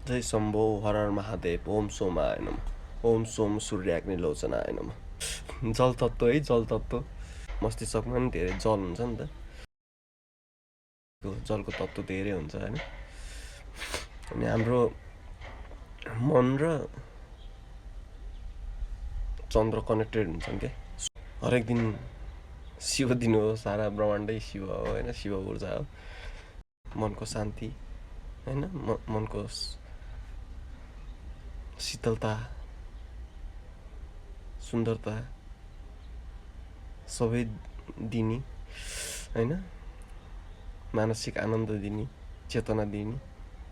जय शम्भो हर हर महादेव ओम सोमाय नमः ओम सोम सूर्याग्नि लोचनाय नमः जल तत्त्व है जल तत्त्व मस्तिष्कमा पनि धेरै जल हुन्छ नि त त्यो जलको तत्त्व धेरै हुन्छ हैन अनि हाम्रो मन र चन्द्र कनेक्टेड हुन्छन् के हरेक दिन शिव दिन हो सारा ब्रह्माण्डै शिव हो हैन शिव ऊर्जा हो मनको शान्ति हैन मनको शीतलता सुन्दरता सबै दिने हैन मानसिक आनन्द दिने चेतना दिने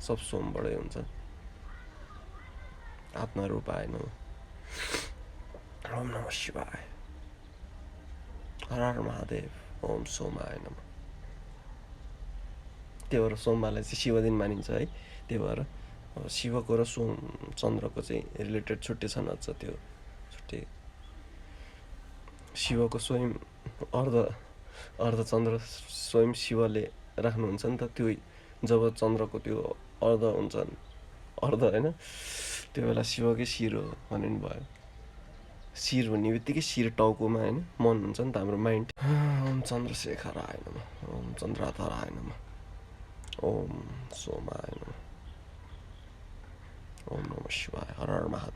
सब सोमबाटै हुन्छ आत्मारूपाय नमः ओम नमः शिवाय हर हर महादेव ओम सोमाय नमः त्यही भएर सोमबारलाई चाहिँ शिव दिन मानिन्छ है त्यही भएर शिवको र सोम चन्द्रको चाहिँ रिलेटेड छुट्टै छन् अझ त्यो छुट्टै शिवको स्वयं अर्धचन्द्र स्वयं शिवले राख्नुहुन्छ नि त त्यो जब चन्द्रको त्यो अर्ध हुन्छ अर्ध होइन त्यो बेला शिवकै शिर हो भन्नु भयो शिर भन्ने बित्तिकै शिर टाउकोमा होइन मन हुन्छ नि त हाम्रो माइन्ड ओम चन्द्रशेखराय नमः ओम चन्द्राधराय नमः ओम सोमाय नमः ओम नमः शिवाय हर हर महादेव